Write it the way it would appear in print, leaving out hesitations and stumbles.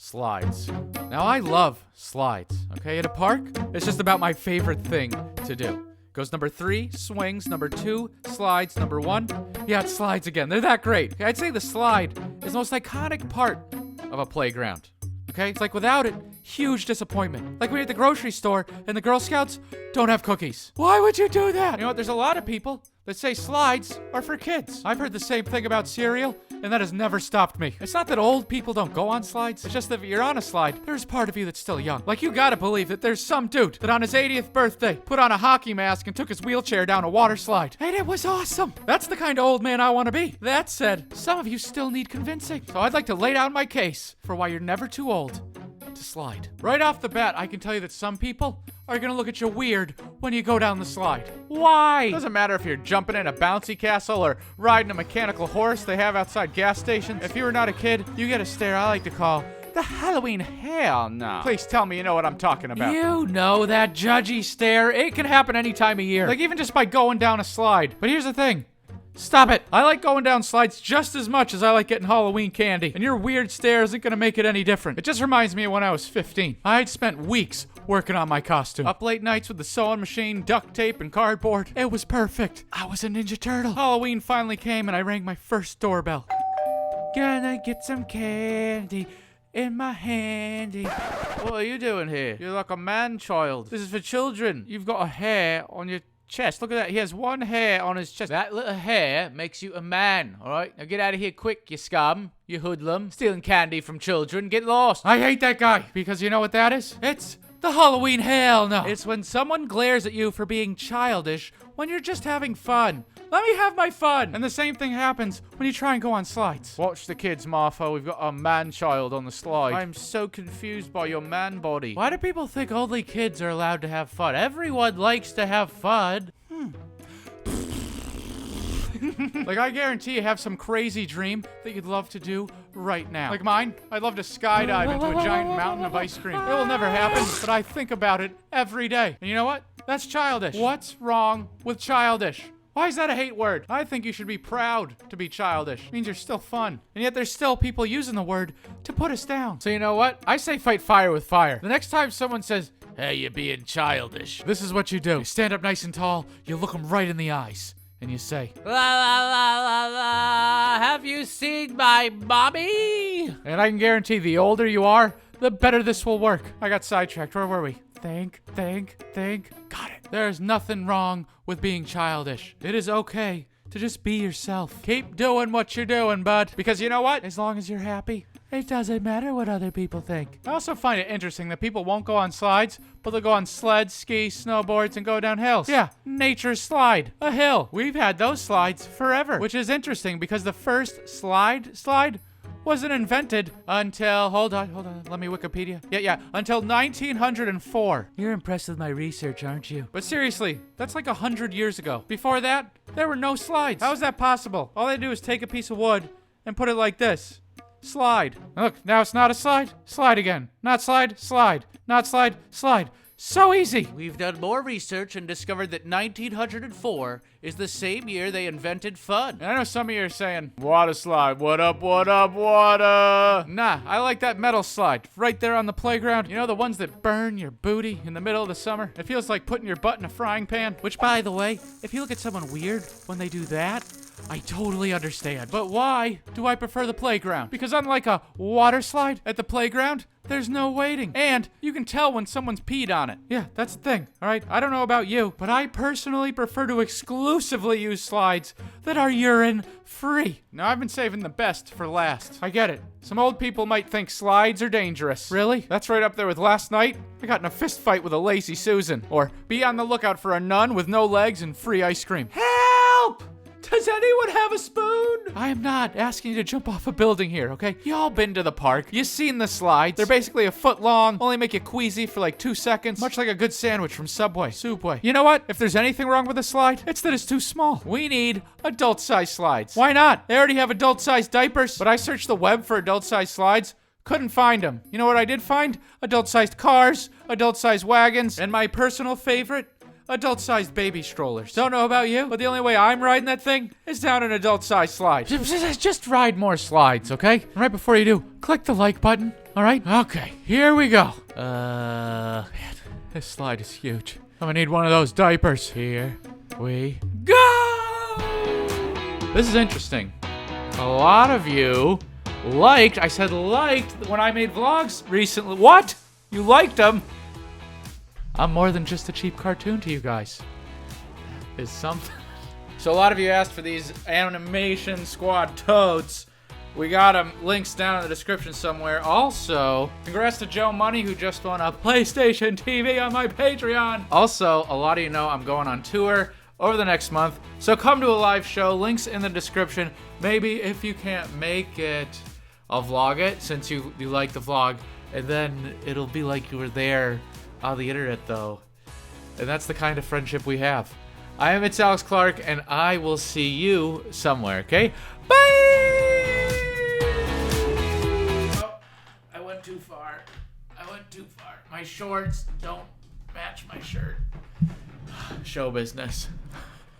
Slides. Now, I love slides, okay? At a park, it's just about my favorite thing to do. Goes number 3, swings. Number 2, slides. Number 1, yeah, it's slides again. They're that great. Okay, I'd say the slide is the most iconic part of a playground. Okay, it's like without it, huge disappointment. Like we're at the grocery store and the Girl Scouts don't have cookies. Why would you do that? You know what, there's a lot of people that say slides are for kids. I've heard the same thing about cereal, and that has never stopped me. It's not that old people don't go on slides. It's just that if you're on a slide, there's part of you that's still young. Like, you gotta believe that there's some dude that on his 80th birthday put on a hockey mask and took his wheelchair down a water slide. And it was awesome. That's the kind of old man I want to be. That said, some of you still need convincing. So I'd like to lay down my case for why you're never too old to slide. Right off the bat, I can tell you that some people are gonna look at you weird when you go down the slide. Why? Doesn't matter if you're jumping in a bouncy castle or riding a mechanical horse they have outside gas stations. If you were not a kid, you get a stare I like to call the Halloween hell no. Please tell me you know what I'm talking about. You know that judgy stare. It can happen any time of year. Like even just by going down a slide. But here's the thing. Stop it. I like going down slides just as much as I like getting Halloween candy. And your weird stare isn't gonna make it any different. It just reminds me of when I was 15. I'd spent weeks working on my costume. Up late nights with the sewing machine, duct tape, and cardboard. It was perfect. I was a Ninja Turtle. Halloween finally came and I rang my first doorbell. Gonna get some candy in my handy. What are you doing here? You're like a man-child. This is for children. You've got a hair on your chest. Look at that. He has one hair on his chest. That little hair makes you a man, alright? Now get out of here quick, you scum. You hoodlum. Stealing candy from children. Get lost. I hate that guy. Because you know what that is? It's the Halloween hell no. It's when someone glares at you for being childish when you're just having fun. Let me have my fun. And the same thing happens when you try and go on slides. Watch the kids, Martha. We've got a man-child on the slide. I'm so confused by your man body. Why do people think only kids are allowed to have fun? Everyone likes to have fun. Like, I guarantee you have some crazy dream that you'd love to do right now. Like mine, I'd love to skydive into a giant mountain of ice cream. It will never happen, but I think about it every day. And you know what? That's childish. What's wrong with childish? Why is that a hate word? I think you should be proud to be childish. It means you're still fun. And yet there's still people using the word to put us down. So you know what? I say fight fire with fire. The next time someone says, hey, you're being childish, this is what you do. You stand up nice and tall, you look them right in the eyes, and you say, la la la la la, have you seen my mommy? And I can guarantee the older you are, the better this will work. I got sidetracked. Where were we? Think. Got it. There's nothing wrong with being childish. It is okay to just be yourself. Keep doing what you're doing, bud. Because you know what? As long as you're happy, it doesn't matter what other people think. I also find it interesting that people won't go on slides, but they'll go on sleds, skis, snowboards, and go down hills. Yeah, nature's slide. A hill. We've had those slides forever. Which is interesting because the first slide wasn't invented until, hold on, let me Wikipedia. Yeah, until 1904. You're impressed with my research, aren't you? But seriously, that's like 100 years ago. Before that, there were no slides. How is that possible? All they do is take a piece of wood and put it like this. Slide. Look, now it's not a slide. Slide again. Not slide, slide. Not slide, slide. So easy. We've done more research and discovered that 1904 is the same year they invented fun. And I know some of you are saying, water slide, what up, water? Nah, I like that metal slide right there on the playground. You know, the ones that burn your booty in the middle of the summer? It feels like putting your butt in a frying pan. Which, by the way, if you look at someone weird when they do that, I totally understand. But why do I prefer the playground? Because unlike a water slide at the playground, there's no waiting. And you can tell when someone's peed on it. Yeah, that's the thing, all right? I don't know about you, but I personally prefer to exclusively use slides that are urine-free. Now, I've been saving the best for last. I get it. Some old people might think slides are dangerous. Really? That's right up there with last night. I got in a fist fight with a lazy Susan. Or be on the lookout for a nun with no legs and free ice cream. Help! Does anyone have a spoon? I am not asking you to jump off a building here, okay? Y'all been to the park. You've seen the slides. They're basically a foot long, only make you queasy for like 2 seconds. Much like a good sandwich from Subway. Subway. You know what? If there's anything wrong with a slide, it's that it's too small. We need adult-sized slides. Why not? They already have adult-sized diapers. But I searched the web for adult-sized slides. Couldn't find them. You know what I did find? Adult-sized cars, adult-sized wagons, and my personal favorite, adult-sized baby strollers. Don't know about you, but the only way I'm riding that thing is down an adult-sized slide. Just ride more slides, okay? Right before you do, click the like button, all right? Okay, here we go. Man, this slide is huge. I'm gonna need one of those diapers. Here we go! This is interesting. A lot of you liked, I said liked, when I made vlogs recently. What? You liked them? I'm more than just a cheap cartoon to you guys. Is something. So a lot of you asked for these Animation Squad totes. We got them. Links down in the description somewhere. Also, congrats to Joe Money, who just won a PlayStation TV on my Patreon. Also, a lot of you know I'm going on tour over the next month. So come to a live show. Links in the description. Maybe if you can't make it, I'll vlog it since you like the vlog. And then it'll be like you were there on the internet, though. And that's the kind of friendship we have. I am itsalexclark, and I will see you somewhere, okay? Bye! Oh, I went too far. My shorts don't match my shirt. Show business.